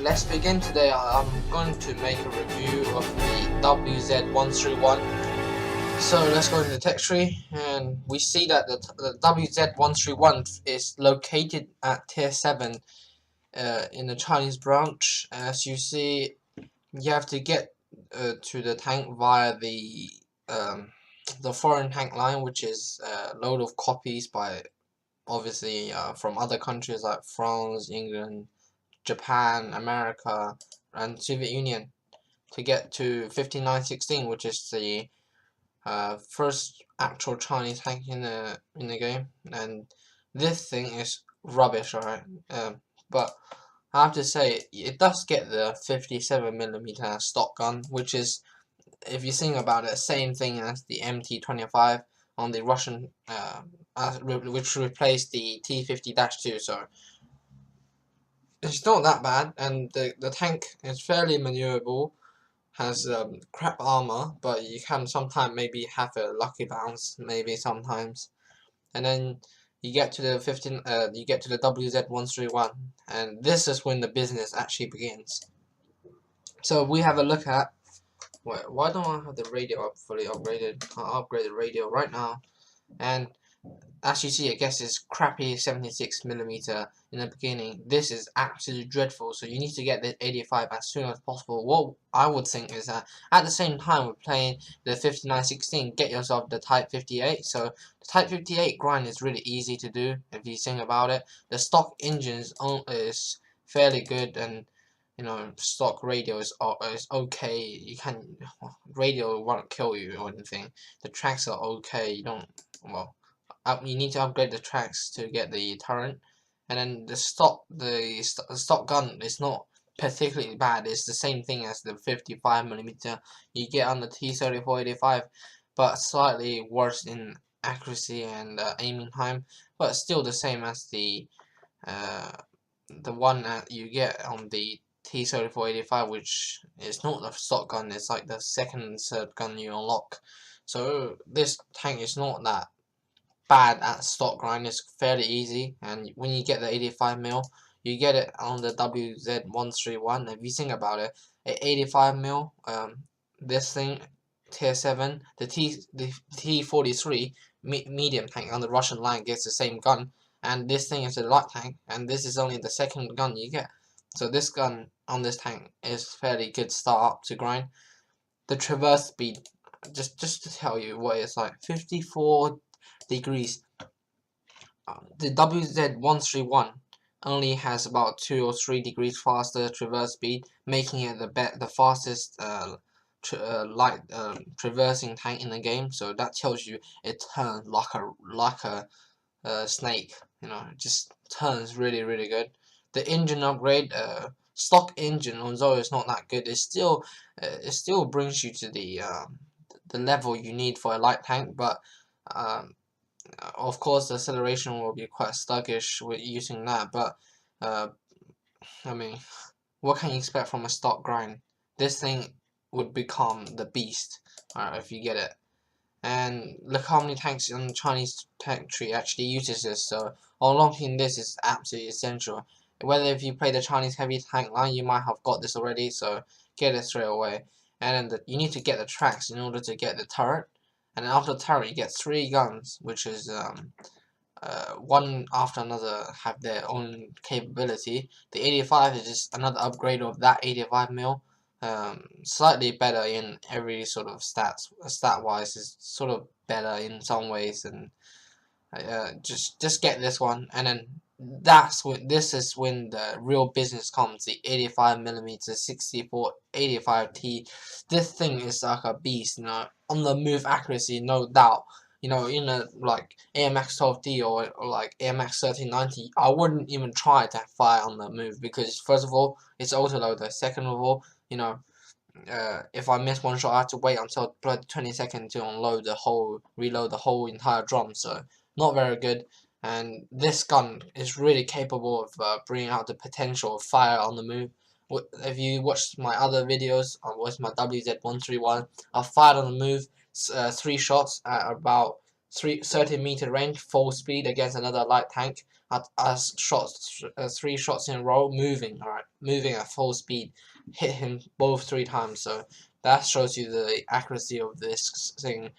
let's begin. Today I'm going to make a review of the WZ131. So let's go into the tech tree, and we see that the WZ131 is located at tier 7 in the Chinese branch. As you see, you have to get to the tank via the foreign tank line, which is a load of copies by obviously from other countries like France, England, Japan, America, and Soviet Union to get to 5916, which is the first actual Chinese tank in the game. And this thing is rubbish, alright. But I have to say, it does get the 57mm stock gun, which is, if you think about it, same thing as the MT25 on the Russian, which replaced the T50-2. So it's not that bad, and the tank is fairly maneuverable, has crap armor, but you can sometimes maybe have a lucky bounce, maybe sometimes. And then you get to the you get to the WZ131, and this is when the business actually begins. So we have a look at, why don't I have the radio up fully upgraded? I'll upgrade the radio right now, and as you see, I guess it's crappy 76mm in the beginning. This is absolutely dreadful, so you need to get the 85 as soon as possible. What I would think is that at the same time we're playing the 5916, get yourself the Type 58. So the Type 58 grind is really easy to do if you think about it. The stock engine is fairly good, and you know, stock radio is okay. You can, radio won't kill you or anything. The tracks are okay. You don't, well, you need to upgrade the tracks to get the turret, and then the stock gun is not particularly bad. It's the same thing as the 55mm you get on the T3485, but slightly worse in accuracy and aiming time, but still the same as the one that you get on the T3485, which is not the stock gun. It's like the second and third gun you unlock. So this tank is not that bad at stock grind. Is fairly easy, and when you get the 85mm, you get it on the WZ131. If you think about it, at 85mm, this thing tier 7, the T43 medium tank on the Russian line gets the same gun, and this thing is a light tank, and this is only the second gun you get. So this gun on this tank is fairly good start up to grind. The traverse speed, just to tell you what it's like, 54 degrees. The WZ131 only has about 2 or 3 degrees faster traverse speed, making it the fastest light traversing tank in the game. So that tells you it turns like a snake. You know, it just turns really good. The engine upgrade, stock engine, although it's not that good, it still brings you to the level you need for a light tank, but of course the acceleration will be quite sluggish with using that. But I mean, what can you expect from a stock grind? This thing would become the beast if you get it. And look how many tanks in the Chinese tank tree actually uses this, so unlocking this is absolutely essential. Whether if you play the Chinese heavy tank line, you might have got this already, so get it straight away. And then you need to get the tracks in order to get the turret, and then after the turret you get 3 guns, which is one after another have their own capability. The 85 is just another upgrade of that 85mm. Slightly better in every sort of stat wise, is sort of better in some ways, and just get this one, and then this is when the real business comes. The 85mm 6485T. This thing is like a beast, you know, on the move accuracy, no doubt. You know, in a like AMX 12D or like AMX 1390, I wouldn't even try to fire on the move, because first of all, it's autoloader. Second of all, you know, if I miss one shot, I have to wait until 20 seconds to reload the whole entire drum. So not very good. And this gun is really capable of bringing out the potential of fire on the move. If you watched my other videos, on my WZ131, I fired on the move 3 shots at about 30-meter range, full speed against another light tank at shots, 3 shots in a row, moving, alright, moving at full speed, hit him both 3 times. So that shows you the accuracy of this thing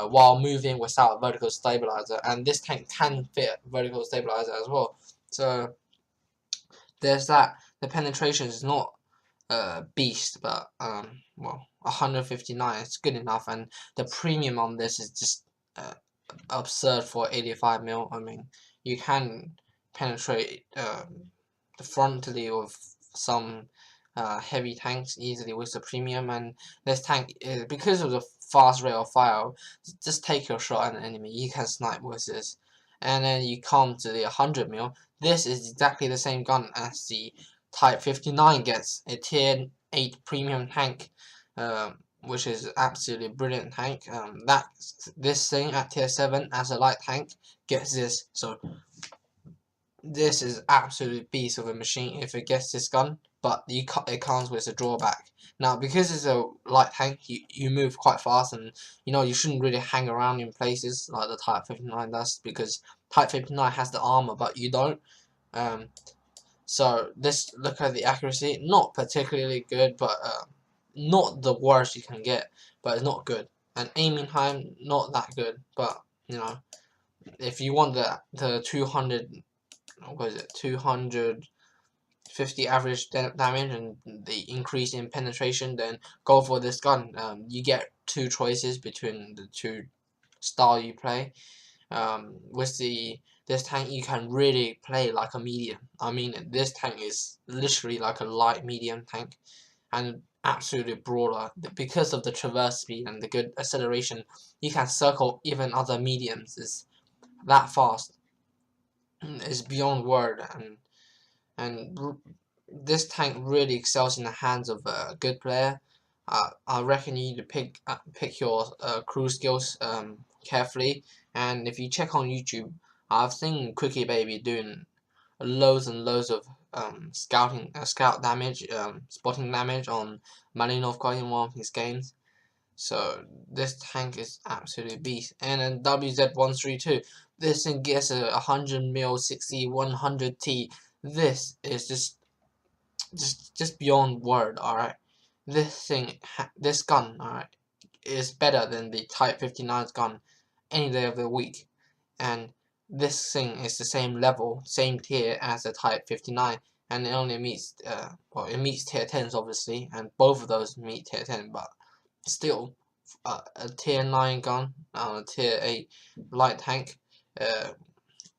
while moving without vertical stabilizer, and this tank can fit vertical stabilizer as well. So there's that. The penetration is not beast, but well, 159 is good enough, and the premium on this is just absurd for 85 mil. I mean, you can penetrate the frontally of some heavy tanks easily with the premium, and this tank is, because of the fast rate of fire, just take your shot at an enemy, you can snipe with this. And then you come to the 100 mil. This is exactly the same gun as the Type 59 gets, a tier 8 premium tank, which is absolutely brilliant tank. This thing at tier 7 as a light tank gets this, so this is absolute beast of a machine if it gets this gun. But it comes with a drawback. Now, because it's a light tank, you move quite fast, and you shouldn't really hang around in places like the Type 59 does, because Type 59 has the armor, but you don't. So look at the accuracy, not particularly good, but not the worst you can get, but it's not good. And aiming time, not that good, but if you want the 200, what is it, 250 average damage and the increase in penetration, then go for this gun. You get 2 choices between the 2 style you play. With this tank, you can really play like a medium. I mean, this tank is literally like a light medium tank, and absolutely brawler. Because of the traverse speed and the good acceleration, you can circle even other mediums. It's that fast. It's beyond word, and this tank really excels in the hands of a good player. I reckon you need to pick your crew skills carefully, and if you check on YouTube, I've seen Quickie Baby doing loads and loads of scout damage, spotting damage on Malinovka in one of his games. So this tank is absolutely beast. And then WZ132, this thing gets a 100 mil 60 100T. This is just beyond word. Alright, this gun, alright, is better than the Type 59's gun any day of the week. And this thing is the same level, same tier as the Type 59, and it only meets well, it meets tier 10s obviously, and both of those meet tier 10, but still a tier 9 gun, a tier 8 light tank,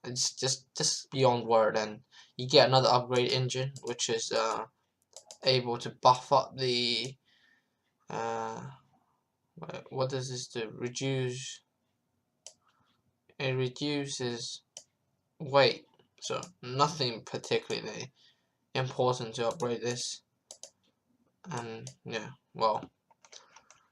it's just beyond word. And you get another upgrade engine, which is able to buff up the what does this do? It reduces weight, so nothing particularly important to upgrade this. And yeah, well,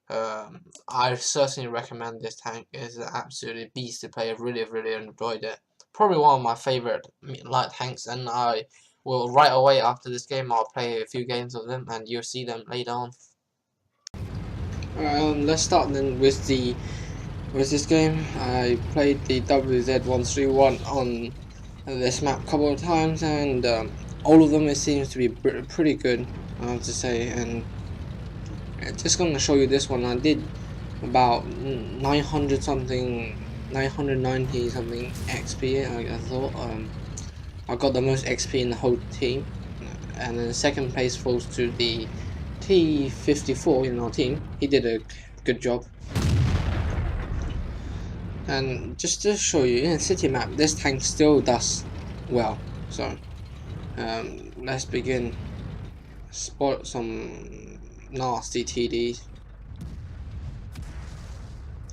I certainly recommend this tank. It's an absolutely beast to play. I really enjoyed it. Probably one of my favorite light tanks, and I will right away after this game I'll play a few games of them, and you'll see them later on. Let's start then with this game. I played the WZ131 on this map a couple of times, and all of them it seems to be pretty good, I have to say. And just gonna show you this one. I did about 990 something XP. I thought I got the most XP in the whole team, and then second place falls to the T54 in our team. He did a good job. And just to show you, in a city map, this tank still does well. So let's begin. Spot some nasty TDs.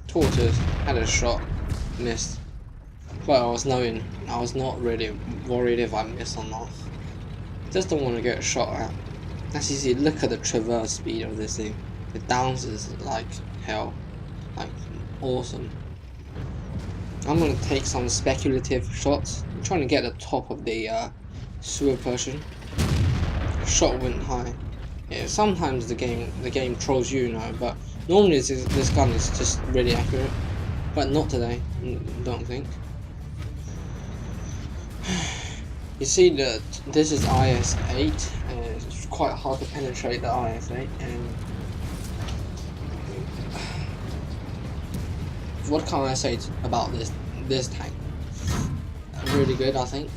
Tortoise had a shot, missed. But I was not really worried if I missed or not. Just don't want to get shot at. As you see, look at the traverse speed of this thing. It bounces like hell, like awesome. I'm gonna take some speculative shots. I'm trying to get the top of the sewer Persian. Shot went high. Yeah, sometimes the game trolls you, but normally this gun is just really accurate. but not today. Don't think. You see that this is IS-8, and it's quite hard to penetrate the IS-8. And what can I say about this tank? Really good, I think.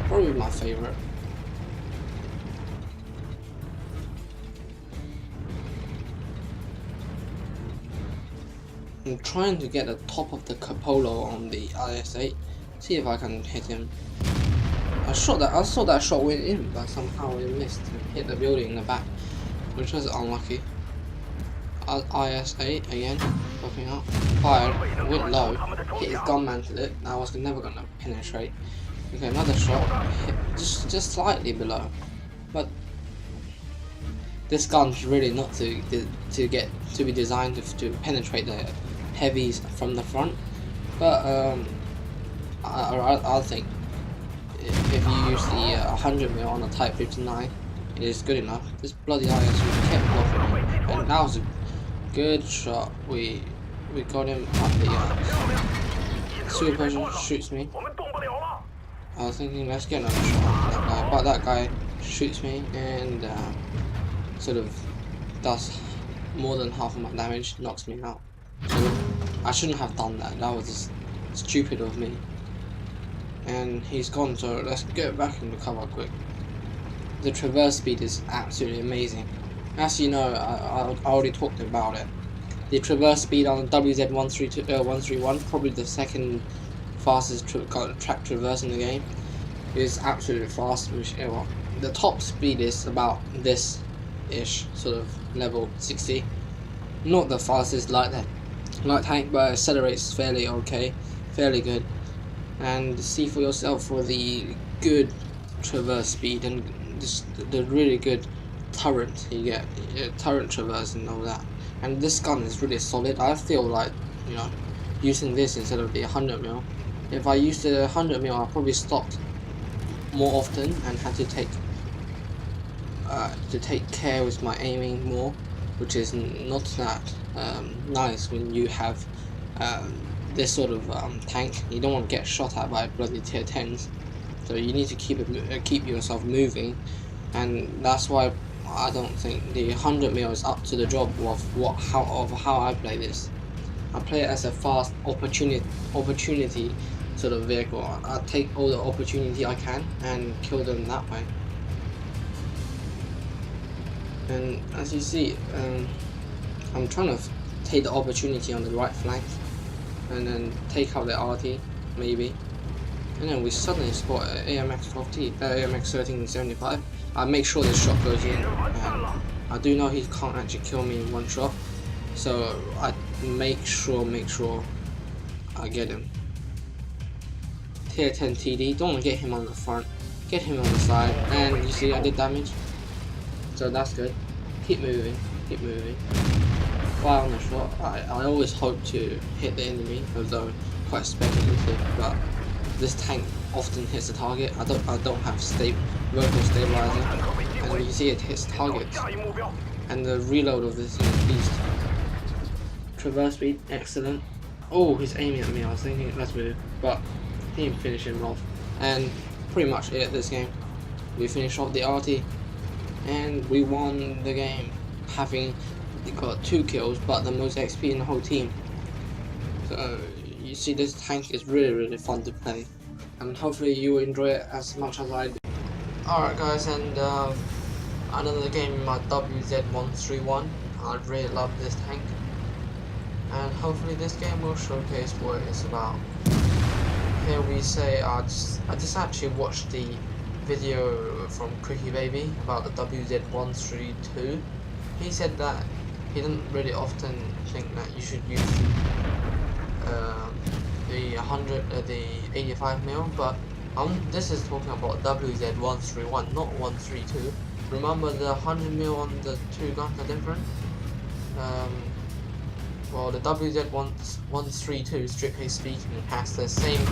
Probably my favorite. I'm trying to get the top of the Cupola on the IS-8. See if I can hit him. I saw that shot went in, but somehow it missed and hit the building in the back, which was unlucky. IS-8 again, popping up. Fired, went low, hit his gun mantled it. That was never gonna penetrate. Okay, another shot, hit just slightly below, but this gun's really not to be designed to penetrate the heavies from the front. But I think if you use the 100mm on a Type 59, it is good enough. This bloody IS kept blocking me, and that was a good shot. We got him up the super person shoots me. I was thinking let's get another shot on that guy, but that guy shoots me and sort of does more than half of my damage, knocks me out. So I shouldn't have done that. That was just stupid of me. And he's gone, so let's get back into cover quick. The traverse speed is absolutely amazing. As you know, I already talked about it. The traverse speed on the WZ131, probably the second fastest track traverse in the game, is absolutely fast. The top speed is about this-ish, sort of level 60. Not the fastest light tank, but accelerates fairly okay, fairly good. And see for yourself for the good traverse speed and the really good turret you get, turret traverse and all that. And this gun is really solid. I feel like, you know, using this instead of the 100mm. If I used the 100mm, I probably stopped more often and had to take care with my aiming more, which is not that nice when you have this sort of tank. You don't want to get shot at by bloody tier 10s, so you need to keep yourself moving, and that's why I don't think the 100mm is up to the job of how I play this. I play it as a fast opportunity sort of vehicle. I take all the opportunity I can and kill them that way. And as you see, I'm trying to take the opportunity on the right flank and then take out the RT maybe, and then we suddenly spot AMX 12T, AMX 1375. I make sure this shot goes in, and I do know he can't actually kill me in one shot, so I make sure I get him. Tier 10 TD, don't want to get him on the front, get him on the side, and you see I did damage, so that's good. Keep moving. Fire on the shot. I always hope to hit the enemy, although quite speculative, but this tank often hits the target. I don't have vertical stabilizer, and you see it hits targets, and the reload of this is a beast. Traverse speed, excellent. Oh, he's aiming at me. I was thinking let's move, but he didn't finish him off, and pretty much it this game. We finished off the RT, and we won the game, having got 2 kills, but the most XP in the whole team. So you see, this tank is really fun to play, and hopefully you will enjoy it as much as I do. Alright guys, and another game in my WZ131. I really love this tank, and hopefully this game will showcase what it's about. Here we say I just actually watched the video from Cricky Baby about the WZ132. He said that he didn't really often think that you should use the 85mm, but this is talking about WZ131, not 132. Remember, the 100mm on the two guns are different. Well, the WZ132, strictly speaking, has the same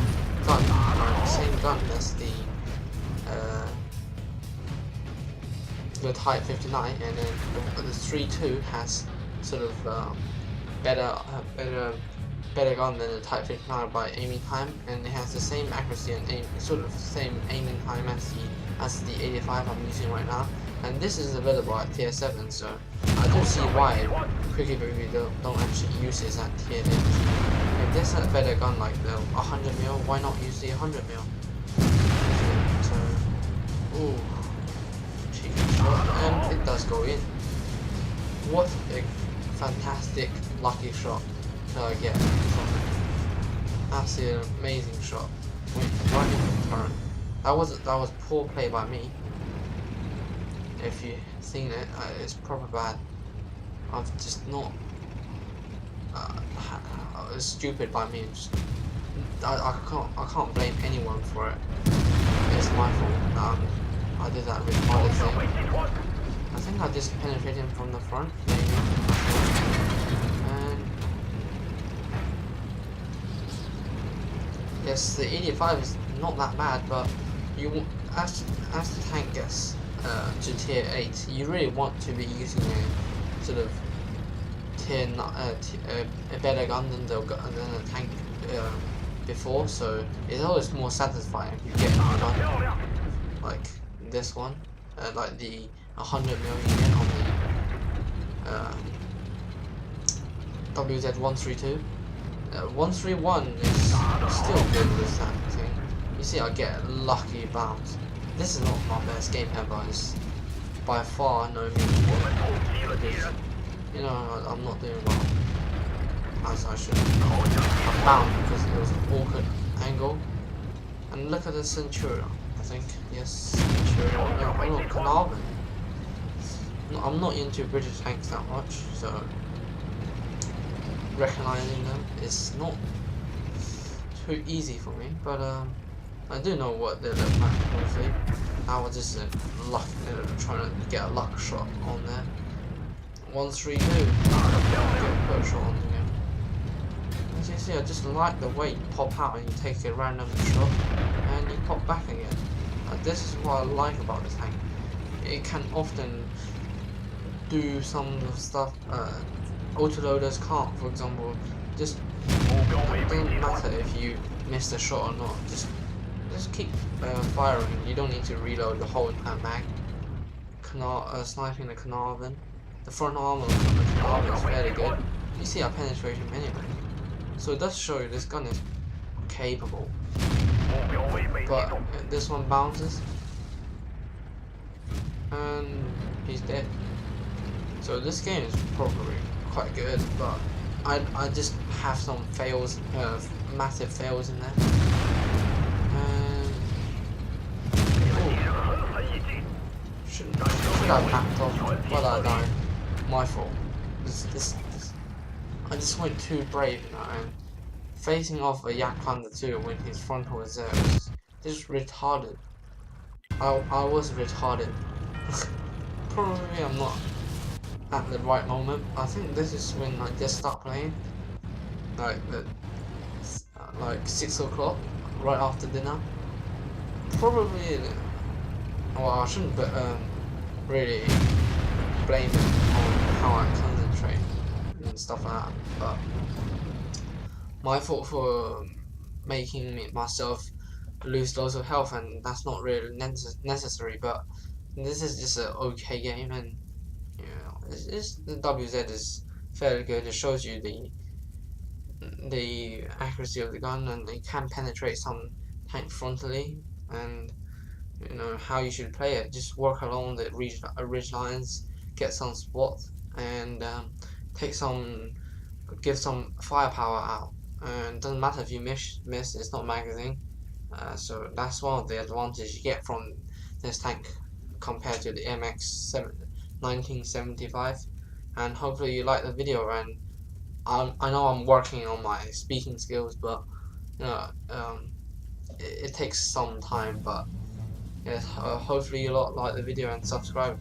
gun as the Type 59, and then the 32 has sort of better better gun than the Type 59 by aiming time, and it has the same accuracy and sort of same aiming time as the 85 I'm using right now. And this is available at tier 7, so I don't see why Quicky Baby don't actually use this at tier 8. If there's a better gun like the 100mm, why not use the 100mm? So, ooh, cheeky shot, and it does go in. What a fantastic lucky shot that I get from it. That's an amazing shot. Went right into the turret. That was poor play by me. If you've seen it, it's proper bad. I've just not. It's stupid by me. I can't blame anyone for it. It's my fault. I did that retarded thing. I think I just penetrated him from the front, maybe. And yes, the 85 is not that bad, but you as the tank gets to tier 8, you really want to be using a sort of a better gun than the tank before. So it's always more satisfying if you get a gun like this one, like the 100mm you get on the WZ-132. 131 is still good with that thing. You see, I get a lucky bounce. This is not my best game ever. It's by far no means because, you know, I'm not doing well as I should. I bounced because it was an awkward angle. And look at the Centurion. I think, yes, Centurion. No, Carnarvon. I'm not into British tanks that much, so recognizing them is not too easy for me, but I do know what they look like briefly. I was just trying to get a luck shot on there. 132. Get a perk shot on him. As you see, I just like the way you pop out and you take a random shot and you pop back again. This is what I like about this tank. It can often do some of the stuff autoloaders can't. For example, just it doesn't matter if you miss the shot or not. Just keep firing. You don't need to reload the whole entire mag. Sniping the Carnarvon. The front armor of the Carnarvon is fairly good. You see, I penetrate him anyway. So it does show you this gun is capable. But this one bounces, and he's dead. So this game is probably quite good, but I just have some fails, massive fails in there. And should I backed off? Well, I died. My fault. I just went too brave, you know, and facing off a Yak Thunder 2 when his frontal was there was just retarded. I was retarded. Probably I'm not at the right moment. I think this is when I just start playing, like like 6 o'clock, right after dinner. Probably. Well, I shouldn't, but really blame it on how I concentrate and stuff like that. But my fault for making myself lose loads of health, and that's not really necessary. But this is just an okay game, and you know, the WZ is fairly good. It shows you the accuracy of the gun, and it can penetrate some tank frontally, and you know how you should play it. Just work along the ridge lines, get some spots, and give some firepower out. And it doesn't matter if you miss. It's not magazine. So that's one of the advantages you get from this tank compared to the MX 1975. And hopefully you like the video. And I know I'm working on my speaking skills, but you know it takes some time. But yes, hopefully you lot like the video and subscribe.